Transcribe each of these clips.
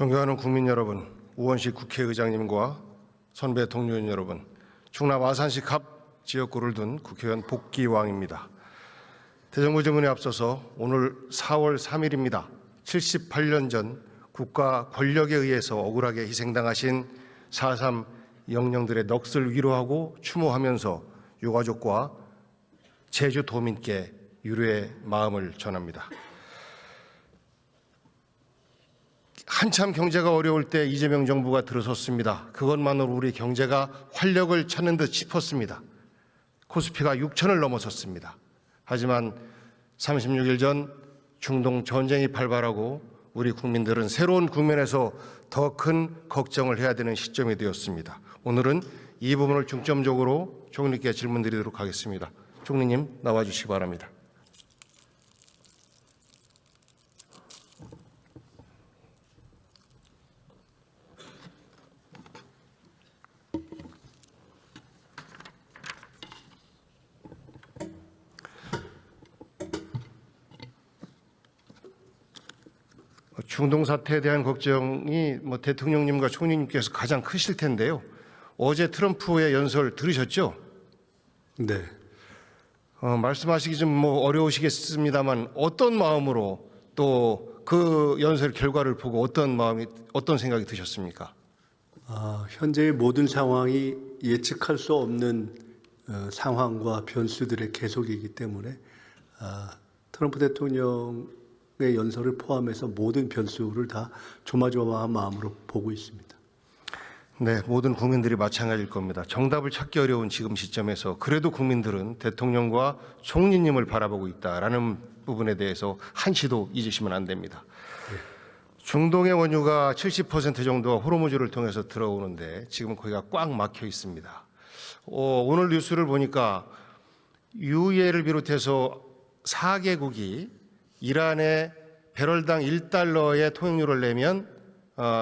존경하는 국민 여러분, 우원식 국회의장님과 선배 동료인 여러분, 충남 아산시 갑 지역구를 둔 국회의원 복기왕입니다. 대정부 질문에 앞서서 오늘 4월 3일입니다. 78년 전 국가 권력에 의해서 억울하게 희생당하신 4.3 영령들의 넋을 위로하고 추모하면서 유가족과 제주 도민께 유로의 마음을 전합니다. 한참 경제가 어려울 때 이재명 정부가 들어섰습니다. 그것만으로 우리 경제가 활력을 찾는 듯 싶었습니다. 코스피가 6천을 넘어섰습니다. 하지만 36일 전 중동 전쟁이 발발하고 우리 국민들은 새로운 국면에서 더 큰 걱정을 해야 되는 시점이 되었습니다. 오늘은 이 부분을 중점적으로 총리께 질문드리도록 하겠습니다. 총리님 나와주시기 바랍니다. 중동 사태에 대한 걱정이 대통령님과 총리님께서 가장 크실 텐데요. 어제 트럼프의 연설 들으셨죠? 네. 말씀하시기 좀 어려우시겠습니다만 어떤 마음으로 또 그 연설 결과를 보고 어떤 생각이 드셨습니까? 현재의 모든 상황이 예측할 수 없는 상황과 변수들의 계속이기 때문에 트럼프 대통령의 연설을 포함해서 모든 변수를 다 조마조마한 마음으로 보고 있습니다. 네, 모든 국민들이 마찬가지일 겁니다. 정답을 찾기 어려운 지금 시점에서 그래도 국민들은 대통령과 총리님을 바라보고 있다라는 부분에 대해서 한시도 잊으시면 안 됩니다. 네. 중동의 원유가 70% 정도가 호르무즈를 통해서 들어오는데 지금 거기가 꽉 막혀 있습니다. 오늘 뉴스를 보니까 UAE를 비롯해서 4개국이 이란에 배럴당 1달러의 통행료를 내면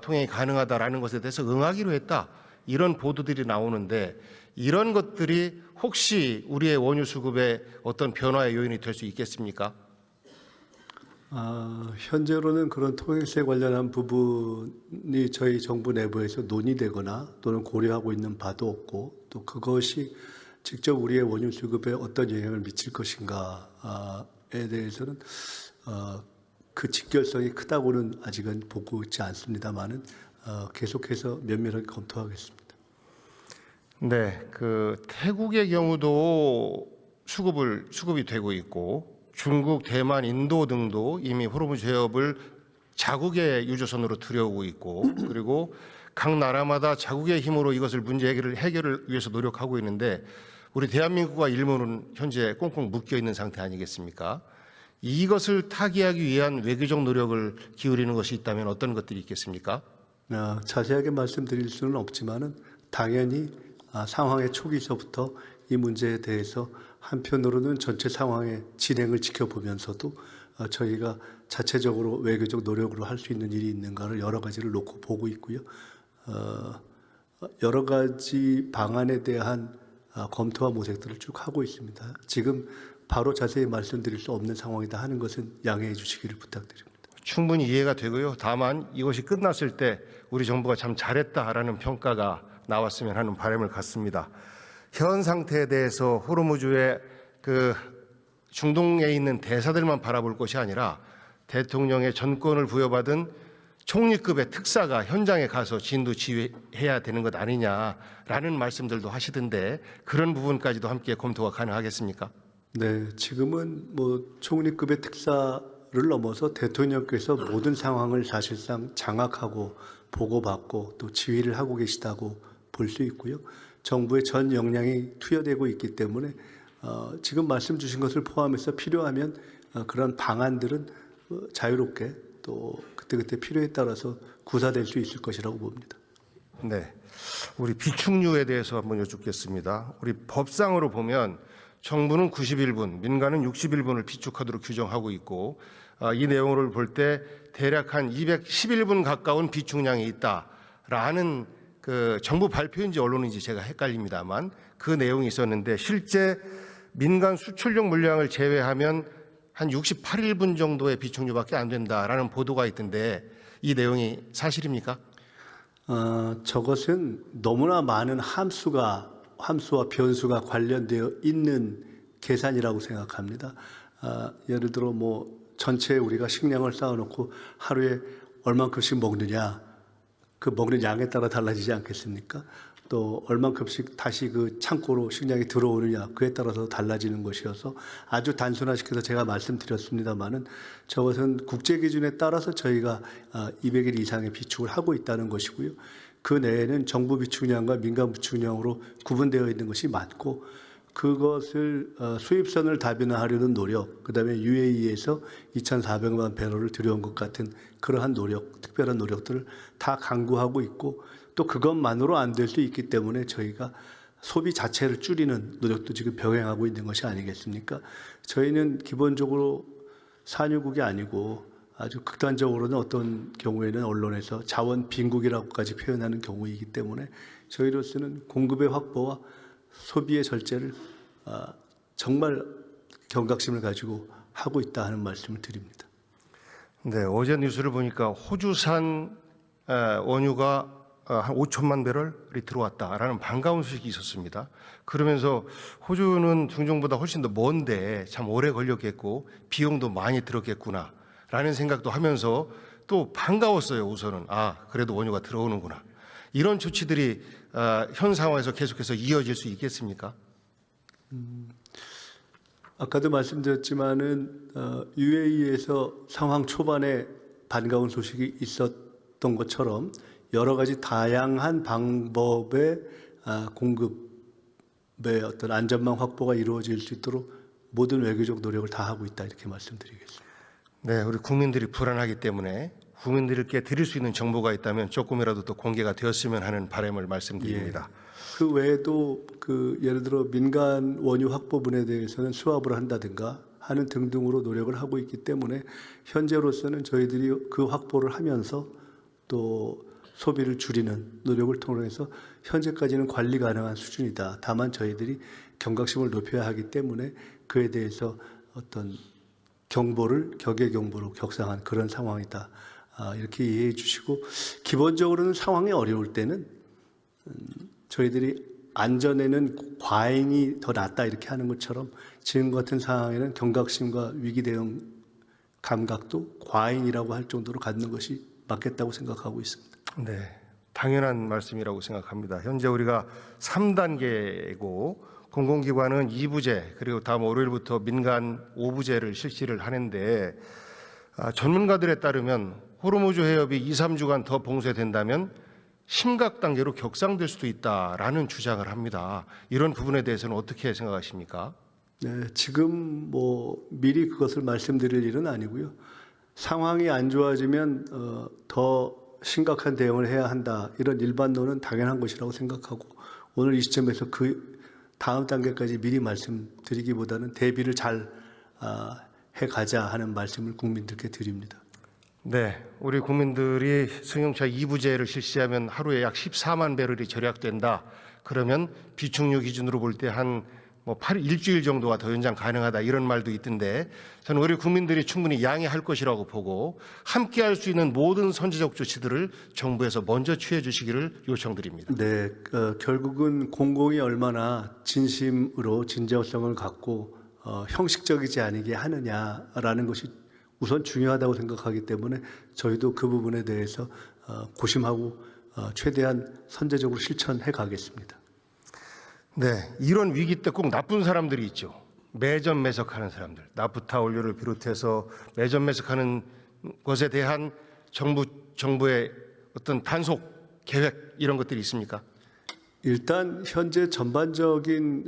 통행이 가능하다라는 것에 대해서 응하기로 했다. 이런 보도들이 나오는데 이런 것들이 혹시 우리의 원유 수급에 어떤 변화의 요인이 될 수 있겠습니까? 현재로는 그런 통행세 관련한 부분이 저희 정부 내부에서 논의되거나 또는 고려하고 있는 바도 없고 또 그것이 직접 우리의 원유 수급에 어떤 영향을 미칠 것인가에 대해서는 그 직결성이 크다고는 아직은 보고 있지 않습니다만은 계속해서 면밀하게 검토하겠습니다. 네, 태국의 경우도 수급이 되고 있고 중국, 대만, 인도 등도 이미 호르무즈 해협을 자국의 유조선으로 들여오고 있고 그리고 각 나라마다 자국의 힘으로 이것을 문제 해결을 위해서 노력하고 있는데 우리 대한민국과 일본은 현재 꽁꽁 묶여 있는 상태 아니겠습니까? 이것을 타개하기 위한 외교적 노력을 기울이는 것이 있다면 어떤 것들이 있겠습니까? 자세하게 말씀드릴 수는 없지만은 당연히 상황의 초기서부터 이 문제에 대해서 한편으로는 전체 상황의 진행을 지켜보면서도 저희가 자체적으로 외교적 노력으로 할 수 있는 일이 있는가를 여러 가지를 놓고 보고 있고요. 여러 가지 방안에 대한 검토와 모색들을 쭉 하고 있습니다. 지금 바로 자세히 말씀드릴 수 없는 상황이다 하는 것은 양해해 주시기를 부탁드립니다. 충분히 이해가 되고요. 다만 이것이 끝났을 때 우리 정부가 참 잘했다라는 평가가 나왔으면 하는 바람을 갖습니다. 현 상태에 대해서 호르무즈의 중동에 있는 대사들만 바라볼 것이 아니라 대통령의 전권을 부여받은 총리급의 특사가 현장에 가서 진두지휘해야 되는 것 아니냐라는 말씀들도 하시던데 그런 부분까지도 함께 검토가 가능하겠습니까? 네, 지금은 총리급의 특사를 넘어서 대통령께서 모든 상황을 사실상 장악하고 보고받고 또 지휘를 하고 계시다고 볼 수 있고요. 정부의 전 역량이 투여되고 있기 때문에 지금 말씀 주신 것을 포함해서 필요하면 그런 방안들은 자유롭게 또 그때그때 필요에 따라서 구사될 수 있을 것이라고 봅니다. 네, 우리 비축류에 대해서 한번 여쭙겠습니다. 우리 법상으로 보면 정부는 91분, 민간은 61분을 비축하도록 규정하고 있고 이 내용을 볼 때 대략 한 211분 가까운 비축량이 있다라는 정부 발표인지 언론인지 제가 헷갈립니다만 그 내용이 있었는데 실제 민간 수출용 물량을 제외하면 한 68일분 정도의 비축류밖에 안 된다라는 보도가 있던데 이 내용이 사실입니까? 저것은 너무나 많은 함수와 변수가 관련되어 있는 계산이라고 생각합니다. 예를 들어 뭐 전체 우리가 식량을 쌓아놓고 하루에 얼만큼씩 먹느냐, 그 먹는 양에 따라 달라지지 않겠습니까? 또 얼만큼씩 다시 그 창고로 식량이 들어오느냐, 그에 따라서 달라지는 것이어서 아주 단순화시켜서 제가 말씀드렸습니다마는 저것은 국제 기준에 따라서 저희가 200일 이상의 비축을 하고 있다는 것이고요. 그 내에는 정부 비축량과 민간 비축량으로 구분되어 있는 것이 맞고, 그것을 수입선을 다변화하려는 노력, 그다음에 UAE에서 2,400만 배럴을 들여온 것 같은 그러한 노력, 특별한 노력들을 다 강구하고 있고, 또 그것만으로 안 될 수 있기 때문에 저희가 소비 자체를 줄이는 노력도 지금 병행하고 있는 것이 아니겠습니까? 저희는 기본적으로 산유국이 아니고 아주 극단적으로는 어떤 경우에는 언론에서 자원 빈국이라고까지 표현하는 경우이기 때문에 저희로서는 공급의 확보와 소비의 절제를 정말 경각심을 가지고 하고 있다 하는 말씀을 드립니다. 네, 어제 뉴스를 보니까 호주산 원유가 한 5천만 배럴이 들어왔다라는 반가운 소식이 있었습니다. 그러면서 호주는 중동보다 훨씬 더 먼데 참 오래 걸렸겠고 비용도 많이 들었겠구나라는 생각도 하면서 또 반가웠어요. 우선은 그래도 원유가 들어오는구나. 이런 조치들이 현 상황에서 계속해서 이어질 수 있겠습니까? 아까도 말씀드렸지만은 UAE에서 상황 초반에 반가운 소식이 있었던 것처럼 여러 가지 다양한 방법의 공급의 어떤 안전망 확보가 이루어질 수 있도록 모든 외교적 노력을 다 하고 있다, 이렇게 말씀드리겠습니다. 네, 우리 국민들이 불안하기 때문에 국민들께 드릴 수 있는 정보가 있다면 조금이라도 또 공개가 되었으면 하는 바람을 말씀드립니다. 그 외에도 예를 들어 민간 원유 확보분에 대해서는 수합을 한다든가 하는 등등으로 노력을 하고 있기 때문에 현재로서는 저희들이 그 확보를 하면서 또 소비를 줄이는 노력을 통해서 현재까지는 관리 가능한 수준이다. 다만 저희들이 경각심을 높여야 하기 때문에 그에 대해서 어떤 격의 경보로 격상한 그런 상황이다. 이렇게 이해해 주시고, 기본적으로는 상황이 어려울 때는 저희들이 안전에는 과잉이 더 낫다 이렇게 하는 것처럼 지금 같은 상황에는 경각심과 위기 대응 감각도 과잉이라고 할 정도로 갖는 것이 맞겠다고 생각하고 있습니다. 네, 당연한 말씀이라고 생각합니다. 현재 우리가 3단계고 공공기관은 2부제 그리고 다음 월요일부터 민간 5부제를 실시를 하는데 전문가들에 따르면 호르무즈 해협이 2, 3주간 더 봉쇄된다면 심각 단계로 격상될 수도 있다라는 주장을 합니다. 이런 부분에 대해서는 어떻게 생각하십니까? 네, 지금 미리 그것을 말씀드릴 일은 아니고요. 상황이 안 좋아지면 더 심각한 대응을 해야 한다, 이런 일반론은 당연한 것이라고 생각하고, 오늘 이 시점에서 그 다음 단계까지 미리 말씀드리기보다는 대비를 잘 해가자 하는 말씀을 국민들께 드립니다. 네, 우리 국민들이 승용차 2부제를 실시하면 하루에 약 14만 배럴이 절약된다. 그러면 비축유 기준으로 볼 때 한 일주일 정도가 더 연장 가능하다, 이런 말도 있던데, 저는 우리 국민들이 충분히 양해할 것이라고 보고 함께 할 수 있는 모든 선제적 조치들을 정부에서 먼저 취해 주시기를 요청드립니다. 네, 결국은 공공이 얼마나 진심으로 진정성을 갖고 형식적이지 않게 하느냐라는 것이 우선 중요하다고 생각하기 때문에 저희도 그 부분에 대해서 고심하고 최대한 선제적으로 실천해 가겠습니다. 네, 이런 위기 때 꼭 나쁜 사람들이 있죠. 매점 매석하는 사람들, 나프타 원료를 비롯해서 매점 매석하는 것에 대한 정부의 어떤 단속 계획, 이런 것들이 있습니까? 일단 현재 전반적인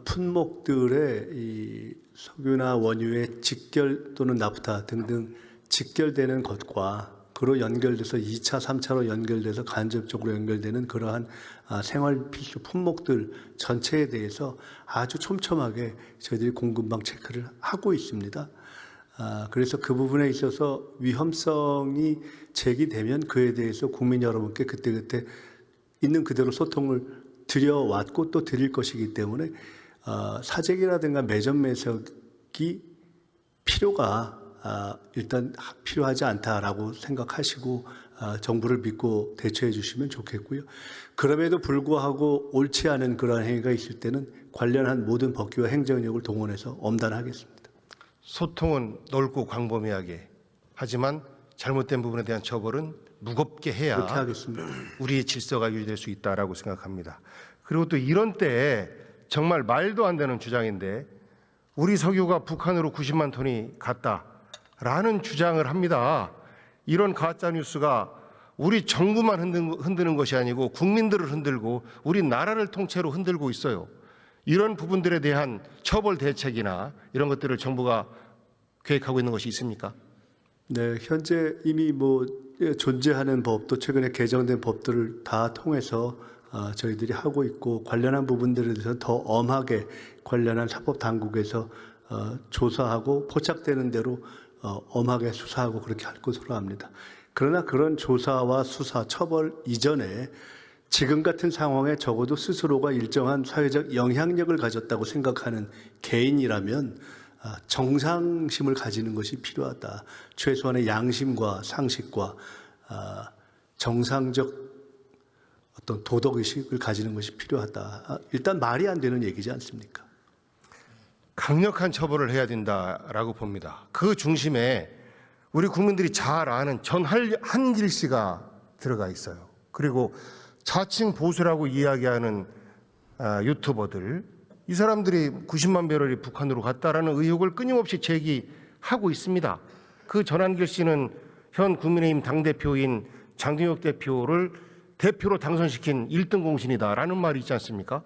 품목들의 이 석유나 원유의 직결 또는 나프타 등등 직결되는 것과 그로 연결돼서 2차, 3차로 연결돼서 간접적으로 연결되는 그러한 생활 필수 품목들 전체에 대해서 아주 촘촘하게 저희들이 공급망 체크를 하고 있습니다. 그래서 그 부분에 있어서 위험성이 제기되면 그에 대해서 국민 여러분께 그때그때 있는 그대로 소통을 드려왔고 또 드릴 것이기 때문에 사재기라든가 매점 매석이 필요가 일단 필요하지 않다라고 생각하시고 정부를 믿고 대처해 주시면 좋겠고요. 그럼에도 불구하고 옳지 않은 그러한 행위가 있을 때는 관련한 모든 법규와 행정력을 동원해서 엄단하겠습니다. 소통은 넓고 광범위하게, 하지만 잘못된 부분에 대한 처벌은 무겁게 해야 그렇게 하겠습니다. 우리의 질서가 유지될 수 있다라고 생각합니다. 그리고 또 이런 때에 정말 말도 안 되는 주장인데, 우리 석유가 북한으로 90만 톤이 갔다라는 주장을 합니다. 이런 가짜 뉴스가 우리 정부만 흔드는 것이 아니고 국민들을 흔들고 우리 나라를 통째로 흔들고 있어요. 이런 부분들에 대한 처벌 대책이나 이런 것들을 정부가 계획하고 있는 것이 있습니까? 네, 현재 이미 존재하는 법도 최근에 개정된 법들을 다 통해서 저희들이 하고 있고, 관련한 부분들에 대해서 더 엄하게 관련한 사법 당국에서 조사하고 포착되는 대로 엄하게 수사하고 그렇게 할 것으로 합니다. 그러나 그런 조사와 수사, 처벌 이전에 지금 같은 상황에 적어도 스스로가 일정한 사회적 영향력을 가졌다고 생각하는 개인이라면 정상심을 가지는 것이 필요하다. 최소한의 양심과 상식과 정상적 어떤 도덕의식을 가지는 것이 필요하다. 일단 말이 안 되는 얘기지 않습니까? 강력한 처벌을 해야 된다라고 봅니다. 그 중심에 우리 국민들이 잘 아는 전한길 씨가 들어가 있어요. 그리고 자칭 보수라고 이야기하는 유튜버들, 이 사람들이 90만 배럴이 북한으로 갔다라는 의혹을 끊임없이 제기하고 있습니다. 그 전한길 씨는 현 국민의힘 당대표인 장동혁 대표를 대표로 당선시킨 1등 공신이다라는 말이 있지 않습니까?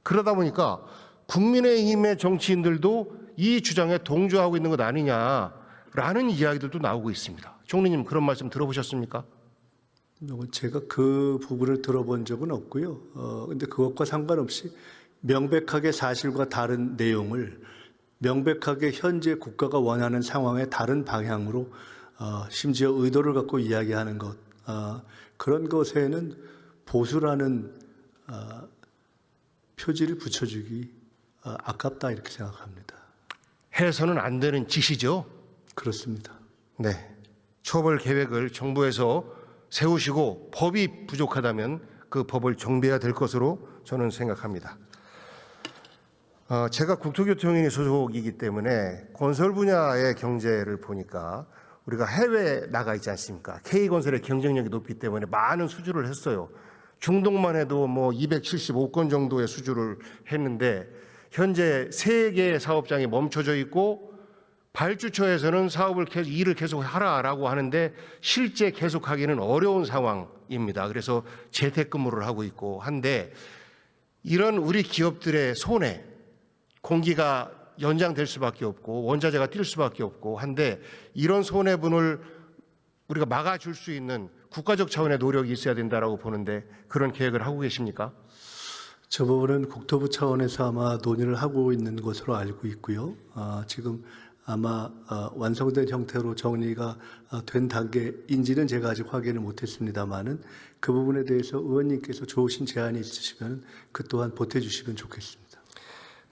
그러다 보니까 국민의힘의 정치인들도 이 주장에 동조하고 있는 것 아니냐라는 이야기들도 나오고 있습니다. 총리님, 그런 말씀 들어보셨습니까? 제가 그 부분을 들어본 적은 없고요. 근데 그것과 상관없이 명백하게 사실과 다른 내용을 명백하게 현재 국가가 원하는 상황의 다른 방향으로 심지어 의도를 갖고 이야기하는 것, 그런 것에는 보수라는 표지를 붙여주기 아깝다, 이렇게 생각합니다. 해서는 안 되는 짓이죠. 그렇습니다. 네, 처벌 계획을 정부에서 세우시고 법이 부족하다면 그 법을 정비해야 될 것으로 저는 생각합니다. 제가 국토교통위 소속이기 때문에 건설 분야의 경제를 보니까 우리가 해외에 나가 있지 않습니까? K건설의 경쟁력이 높기 때문에 많은 수주를 했어요. 중동만 해도 275건 정도의 수주를 했는데 현재 3개의 사업장이 멈춰져 있고 발주처에서는 일을 계속 하라라고 하는데 실제 계속하기는 어려운 상황입니다. 그래서 재택근무를 하고 있고 한데, 이런 우리 기업들의 손해, 공기가 연장될 수밖에 없고 원자재가 뛸 수밖에 없고 한데, 이런 손해분을 우리가 막아줄 수 있는 국가적 차원의 노력이 있어야 된다라고 보는데, 그런 계획을 하고 계십니까? 저 부분은 국토부 차원에서 아마 논의를 하고 있는 것으로 알고 있고요. 지금 아마 완성된 형태로 정리가 된 단계인지는 제가 아직 확인을 못했습니다만은 그 부분에 대해서 의원님께서 좋으신 제안이 있으시면 그 또한 보태주시면 좋겠습니다.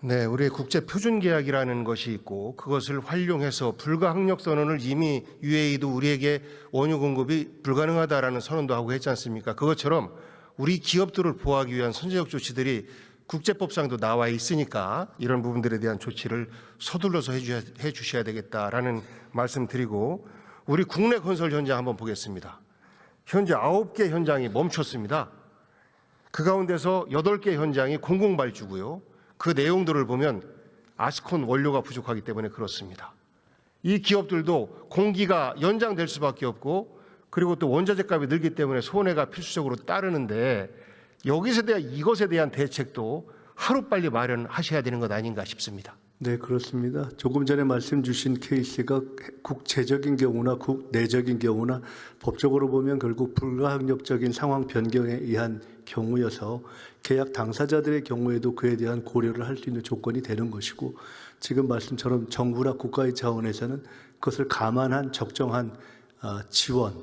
네, 우리의 국제 표준 계약이라는 것이 있고, 그것을 활용해서 불가항력 선언을 이미 UAE도 우리에게 원유 공급이 불가능하다라는 선언도 하고 했지 않습니까? 그것처럼 우리 기업들을 보호하기 위한 선제적 조치들이 국제법상도 나와 있으니까 이런 부분들에 대한 조치를 서둘러서 해 주셔야 되겠다라는 말씀드리고, 우리 국내 건설 현장 한번 보겠습니다. 현재 9개 현장이 멈췄습니다. 그 가운데서 8개 현장이 공공발주고요. 그 내용들을 보면 아스콘 원료가 부족하기 때문에 그렇습니다. 이 기업들도 공기가 연장될 수밖에 없고, 그리고 또 원자재 값이 늘기 때문에 손해가 필수적으로 따르는데, 이것에 대한 대책도 하루빨리 마련하셔야 되는 것 아닌가 싶습니다. 네, 그렇습니다. 조금 전에 말씀 주신 케이스가 국제적인 경우나 국내적인 경우나 법적으로 보면 결국 불가항력적인 상황 변경에 의한 경우여서 계약 당사자들의 경우에도 그에 대한 고려를 할 수 있는 조건이 되는 것이고, 지금 말씀처럼 정부나 국가의 차원에서는 그것을 감안한 적정한 지원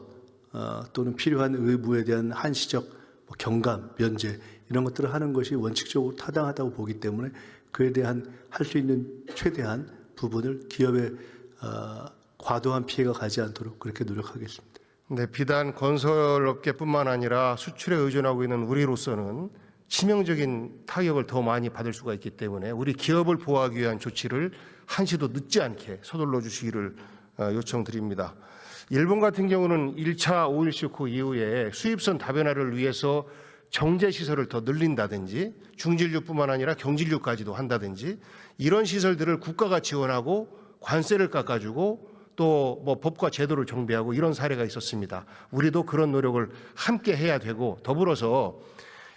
또는 필요한 의무에 대한 한시적 경감, 면제 이런 것들을 하는 것이 원칙적으로 타당하다고 보기 때문에 그에 대한 할 수 있는 최대한 부분을 기업의 과도한 피해가 가지 않도록 그렇게 노력하겠습니다. 네, 비단 건설업계뿐만 아니라 수출에 의존하고 있는 우리로서는 치명적인 타격을 더 많이 받을 수가 있기 때문에 우리 기업을 보호하기 위한 조치를 한시도 늦지 않게 서둘러 주시기를 요청드립니다. 일본 같은 경우는 1차 오일 쇼크 이후에 수입선 다변화를 위해서 정제 시설을 더 늘린다든지 중진류뿐만 아니라 경진류까지도 한다든지 이런 시설들을 국가가 지원하고 관세를 깎아주고 또 뭐 법과 제도를 정비하고 이런 사례가 있었습니다. 우리도 그런 노력을 함께 해야 되고 더불어서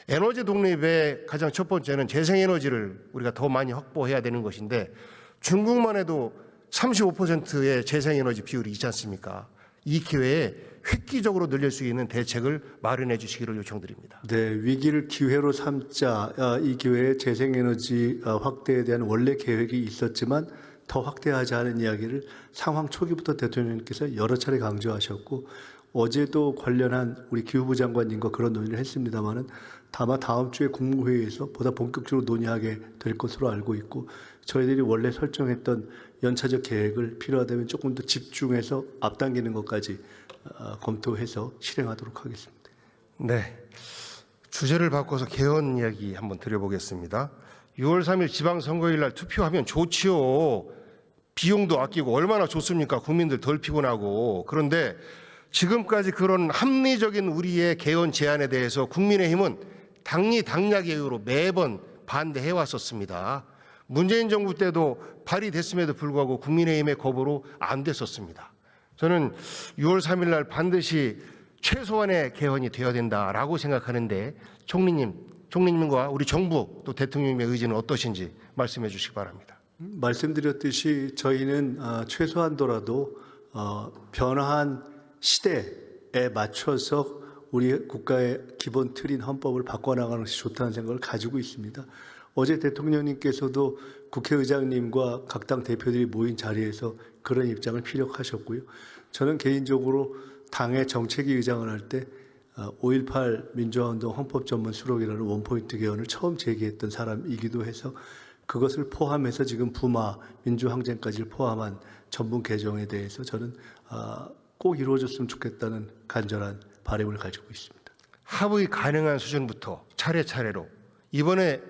에너지 독립의 가장 첫 번째는 재생에너지를 우리가 더 많이 확보해야 되는 것인데 중국만 해도 35%의 재생에너지 비율이 있지 않습니까? 이 기회에 획기적으로 늘릴 수 있는 대책을 마련해 주시기를 요청드립니다. 네, 위기를 기회로 삼자. 이 기회에 재생에너지 확대에 대한 원래 계획이 있었지만 더 확대하자는 이야기를 상황 초기부터 대통령님께서 여러 차례 강조하셨고 어제도 관련한 우리 기후부 장관님과 그런 논의를 했습니다마는 다만 다음 주에 국무회의에서 보다 본격적으로 논의하게 될 것으로 알고 있고 저희들이 원래 설정했던 연차적 계획을 필요하다면 조금 더 집중해서 앞당기는 것까지 검토해서 실행하도록 하겠습니다. 네, 주제를 바꿔서 개헌 이야기 한번 드려보겠습니다. 6월 3일 지방선거일 날 투표하면 좋지요. 비용도 아끼고 얼마나 좋습니까? 국민들 덜 피곤하고. 그런데 지금까지 그런 합리적인 우리의 개헌 제안에 대해서 국민의힘은 당리당략의 이유로 매번 반대해 왔었습니다. 문재인 정부 때도 발의됐음에도 불구하고 국민의힘의 거부로 안 됐었습니다. 저는 6월 3일 날 반드시 최소한의 개헌이 되어야 된다라고 생각하는데 총리님과 우리 정부 또 대통령님의 의지는 어떠신지 말씀해 주시기 바랍니다. 말씀드렸듯이 저희는 최소한도라도 변화한 시대에 맞춰서 우리 국가의 기본 틀인 헌법을 바꿔나가는 것이 좋다는 생각을 가지고 있습니다. 어제 대통령님께서도 국회의장님과 각 당 대표들이 모인 자리에서 그런 입장을 피력하셨고요. 저는 개인적으로 당의 정책위 의장을 할 때 5.18 민주화운동 헌법전문 수록이라는 원포인트 개헌을 처음 제기했던 사람이기도 해서 그것을 포함해서 지금 부마 민주항쟁까지를 포함한 전문 개정에 대해서 저는 꼭 이루어졌으면 좋겠다는 간절한 바람을 가지고 있습니다. 합의 가능한 수준부터 차례차례로 이번에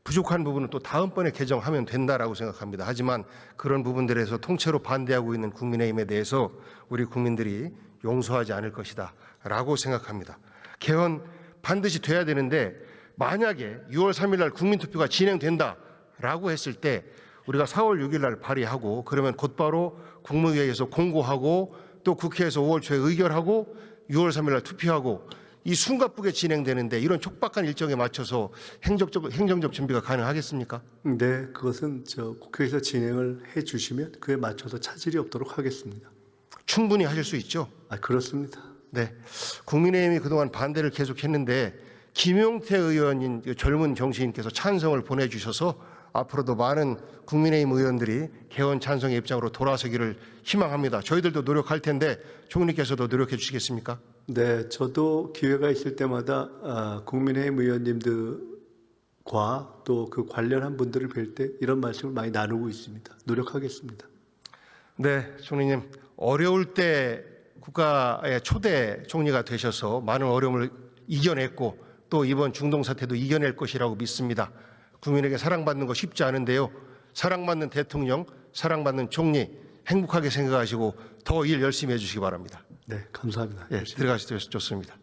부족한 부분은 또 다음번에 개정하면 된다라고 생각합니다. 하지만 그런 부분들에서 통째로 반대하고 있는 국민의힘에 대해서 우리 국민들이 용서하지 않을 것이다 라고 생각합니다. 개헌 반드시 돼야 되는데 만약에 6월 3일 날 국민투표가 진행된다 라고 했을 때 우리가 4월 6일 날 발의하고 그러면 곧바로 국무회의에서 공고하고 또 국회에서 5월 초에 의결하고 6월 3일 날 투표하고 이 숨가쁘게 진행되는데 이런 촉박한 일정에 맞춰서 행정적 준비가 가능하겠습니까? 네, 그것은 국회에서 진행을 해 주시면 그에 맞춰서 차질이 없도록 하겠습니다. 충분히 하실 수 있죠? 그렇습니다. 네, 국민의힘이 그동안 반대를 계속했는데 김용태 의원인 젊은 정치인께서 찬성을 보내주셔서 앞으로도 많은 국민의힘 의원들이 개헌 찬성의 입장으로 돌아서기를 희망합니다. 저희들도 노력할 텐데 총리께서도 노력해 주시겠습니까? 네, 저도 기회가 있을 때마다 국민의힘 의원님들과 또 그 관련한 분들을 뵐 때 이런 말씀을 많이 나누고 있습니다. 노력하겠습니다. 네, 총리님 어려울 때 국가의 초대 총리가 되셔서 많은 어려움을 이겨냈고 또 이번 중동 사태도 이겨낼 것이라고 믿습니다. 국민에게 사랑받는 거 쉽지 않은데요. 사랑받는 대통령, 사랑받는 총리 행복하게 생각하시고 더 일 열심히 해주시기 바랍니다. 네, 감사합니다. 예, 들어가시죠. 좋습니다.